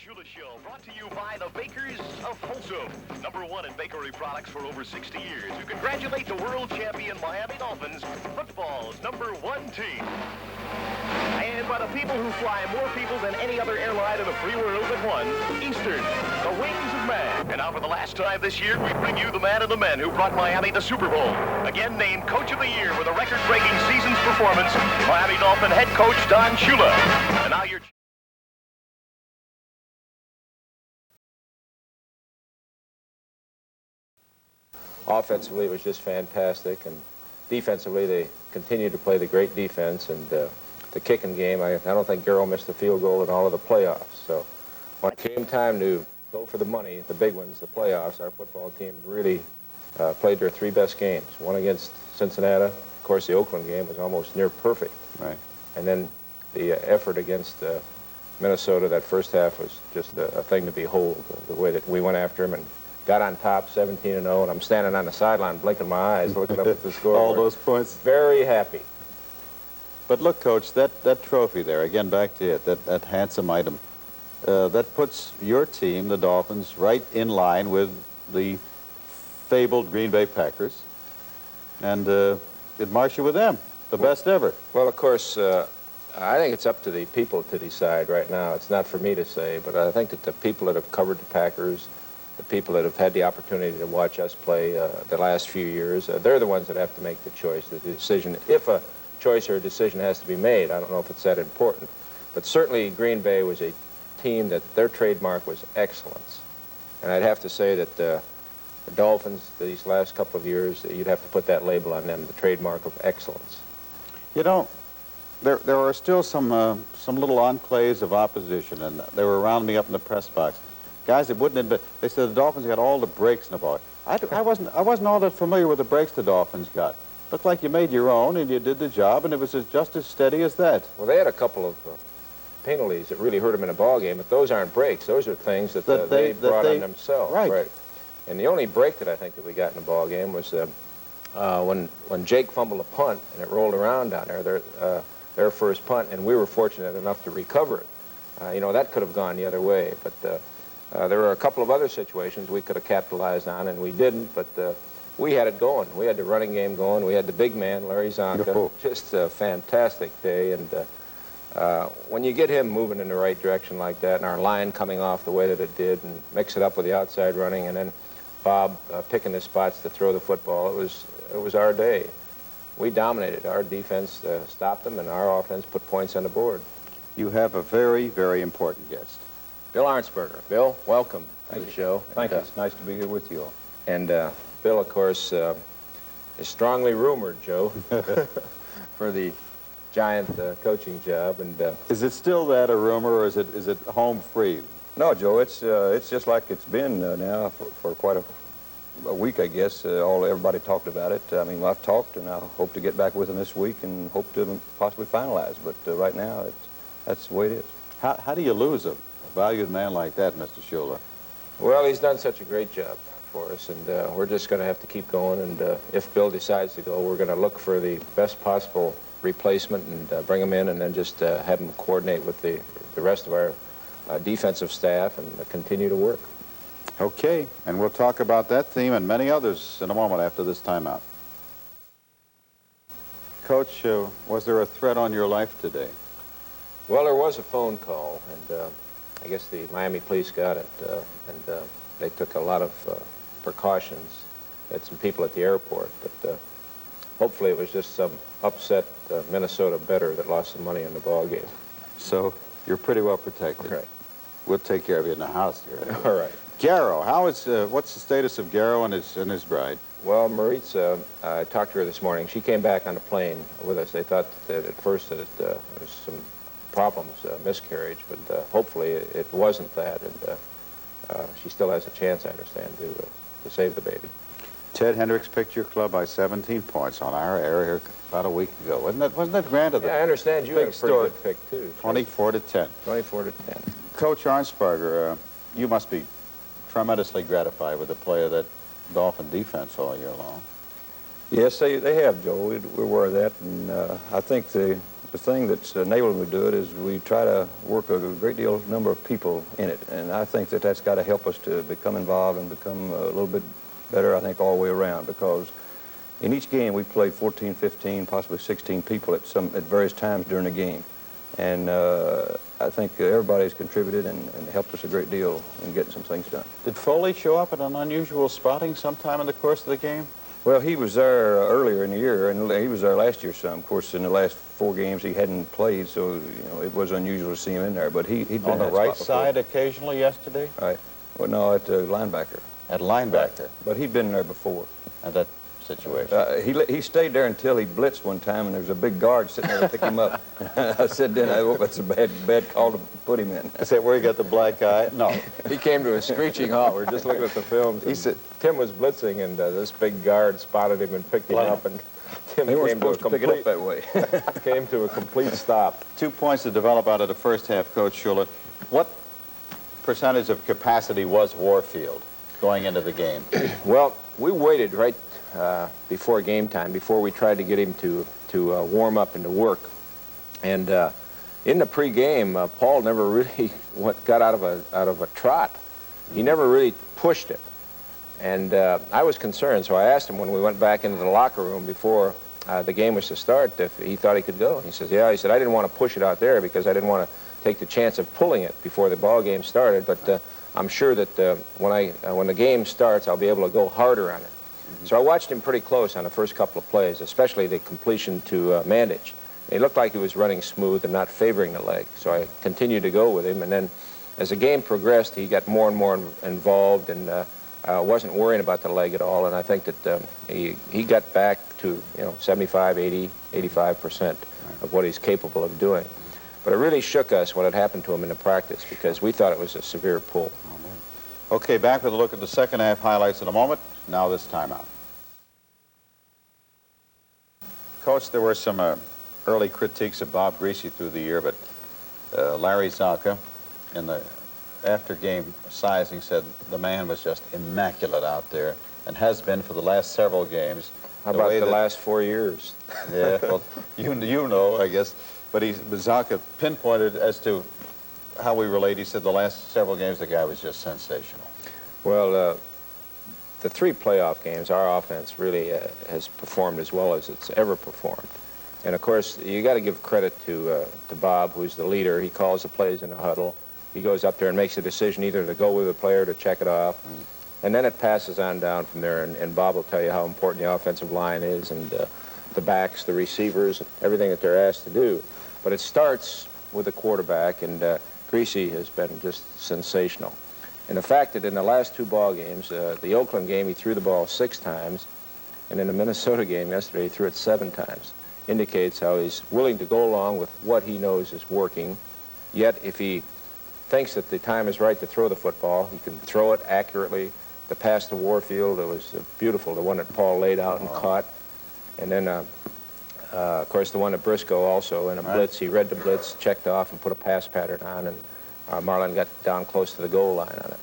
Shula Show, brought to you by the Bakers of Folsom. #1 in bakery products for over 60 years. You congratulate the world champion Miami Dolphins, football's #1 team. And by the people who fly more people than any other airline in the free world but one, Eastern, the Wings of Man. And now for the last time this year, we bring you the man of the men who brought Miami the Super Bowl. Again named Coach of the Year with a record-breaking season's performance, Miami Dolphin head coach Don Shula. And now your... Offensively, it was just fantastic, and defensively, they continued to play the great defense, and the kicking game, I don't think Garrow missed a field goal in all of the playoffs. So when it came time to go for the money, the big ones, the playoffs, our football team really played their 3 best games. One against Cincinnati. Of course, the Oakland game was almost near perfect. Right. And then the effort against Minnesota, that first half was just a thing to behold, the way that we went after them and got on top 17-0, and I'm standing on the sideline blinking my eyes looking up at the scoreboard. All those points. Very happy. But look, Coach, that trophy there, again, back to it, that handsome item, that puts your team, the Dolphins, right in line with the fabled Green Bay Packers, and it marks you with them, the best ever. Well, of course, I think it's up to the people to decide right now. It's not for me to say, but I think that the people that have covered the Packers, the people that have had the opportunity to watch us play the last few years, they're the ones that have to make the choice, the decision. If a choice or a decision has to be made, I don't know if it's that important. But certainly Green Bay was a team that their trademark was excellence. And I'd have to say that the Dolphins, these last couple of years, you'd have to put that label on them, the trademark of excellence. You know, there are still some little enclaves of opposition, and they were around me up in the press box. Guys that wouldn't admit, they said the Dolphins got all the breaks in the ball. I wasn't all that familiar with the breaks the Dolphins got. Looked like you made your own and you did the job, and it was just as steady as that. Well, they had a couple of penalties that really hurt them in a ball game, but those aren't breaks. Those are things that they brought on themselves. Right. And the only break that I think that we got in the ball game was when Jake fumbled a punt and it rolled around down there, their first punt, and we were fortunate enough to recover it. You know, that could have gone the other way, but there were a couple of other situations we could have capitalized on, and we didn't, but we had it going. We had the running game going. We had the big man, Larry Zonka. Just a fantastic day, and when you get him moving in the right direction like that, and our line coming off the way that it did, and mix it up with the outside running, and then Bob picking the spots to throw the football, it was our day. We dominated. Our defense stopped them, and our offense put points on the board. You have a very, very important guest. Bill Arnsparger. Bill, welcome to the show. Thank you. It's nice to be here with you all. And Bill, of course, is strongly rumored, Joe, for the Giant coaching job. And is it still that a rumor, or is it home free? No, Joe, it's just like it's been now for quite a week, I guess. Everybody talked about it. I mean, I've talked, and I hope to get back with them this week and hope to possibly finalize. But right now, that's the way it is. How do you lose a valued man like that, Mr. Shula? Well, he's done such a great job for us, and we're just going to have to keep going. And if Bill decides to go, we're going to look for the best possible replacement and bring him in, and then just have him coordinate with the rest of our defensive staff and continue to work. Okay, and we'll talk about that theme and many others in a moment after this timeout. Coach, was there a threat on your life today? Well, there was a phone call, and I guess the Miami police got it, and they took a lot of precautions. Had some people at the airport, but hopefully it was just some upset Minnesota bettor that lost some money in the ball game. So you're pretty well protected. Right. We'll take care of you in the house here. All right. Garrow, what's the status of Garrow and his bride? Well, Maritza, I talked to her this morning. She came back on the plane with us. They thought that at first that there was some problems, miscarriage, but hopefully it wasn't that, and she still has a chance, I understand, to save the baby. Ted Hendricks picked your club by 17 points on our air here about a week ago. Wasn't that grand of them? Yeah, I understand you had a pretty good pick, too. 24-10. 24-10. Coach Arnsparger, you must be tremendously gratified with the play of that Dolphin defense all year long. Yes, they have, Joe. We're aware of that, and I think the the thing that's enabling me to do it is we try to work a great number of people in it, and I think that that's got to help us to become involved and become a little bit better, I think, all the way around, because in each game we play 14, 15, possibly 16 people at various times during the game, and I think everybody's contributed and helped us a great deal in getting some things done. Did Foley show up at an unusual spotting sometime in the course of the game? Well, he was there earlier in the year, and he was there last year some. Of course, in the last 4 games he hadn't played, so it was unusual to see him in there. But he'd been on the right side occasionally yesterday. Right. Well, no, at linebacker. At linebacker. Right. But he'd been there before. And that situation. He stayed there until he blitzed one time, and there was a big guard sitting there to pick him up. I said, then I hope that's a bad call to put him in. Is that where he got the black eye? No. He came to a screeching halt. We were just looking at the films. He said Tim was blitzing, and this big guard spotted him and picked him up, and Tim came to a complete, pick it up that way. came to a complete stop. 2 points to develop out of the first half, Coach Shula. What percentage of capacity was Warfield going into the game? Well, we waited right before game time, before we tried to get him to warm up and to work. And in the pregame, Paul never really got out of a trot. He never really pushed it. And I was concerned, so I asked him when we went back into the locker room before the game was to start if he thought he could go. He says, yeah. He said, I didn't want to push it out there because I didn't want to take the chance of pulling it before the ball game started, but I'm sure that when the game starts, I'll be able to go harder on it. So I watched him pretty close on the first couple of plays, especially the completion to Mandich. He looked like he was running smooth and not favoring the leg, so I continued to go with him. And then as the game progressed, he got more and more involved and wasn't worrying about the leg at all. And I think that he got back to 75, 80, 85% of what he's capable of doing. But it really shook us when it happened to him in the practice because we thought it was a severe pull. Okay, back with a look at the second half highlights in a moment. Now this timeout. Coach, there were some early critiques of Bob Griese through the year, but Larry Zonka in the after-game sizing said the man was just immaculate out there and has been for the last several games. How about the last 4 years? Yeah, well, you know, I guess. But Zonka pinpointed as to how we relate. He said the last several games the guy was just sensational. Well, the 3 playoff games, our offense really has performed as well as it's ever performed. And of course, you got to give credit to Bob, who's the leader. He calls the plays in the huddle. He goes up there and makes a decision either to go with the player or to check it off. And then it passes on down from there, and Bob will tell you how important the offensive line is and the backs, the receivers, everything that they're asked to do. But it starts with the quarterback, and Griese has been just sensational. And the fact that in the last 2 ball games, the Oakland game, he threw the ball 6 times, and in the Minnesota game yesterday, he threw it 7 times, indicates how he's willing to go along with what he knows is working. Yet, if he thinks that the time is right to throw the football, he can throw it accurately. The pass to Warfield, it was beautiful, the one that Paul laid out and caught. And then, of course, the one at Briscoe also in a blitz. He read the blitz, checked off, and put a pass pattern on, and Marlin got down close to the goal line on it.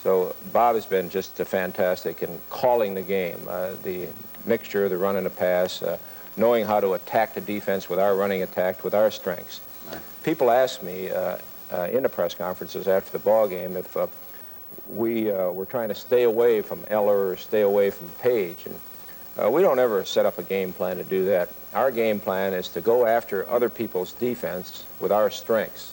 So Bob has been just fantastic in calling the game, the mixture, the run and the pass, knowing how to attack the defense with our running attack, with our strengths. People ask me in the press conferences after the ball game if we were trying to stay away from Eller or stay away from Page. And we don't ever set up a game plan to do that. Our game plan is to go after other people's defense with our strengths.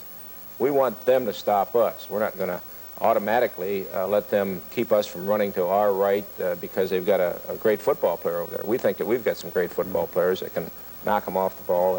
We want them to stop us. We're not going to automatically let them keep us from running to our right because they've got a great football player over there. We think that we've got some great football players that can knock them off the ball.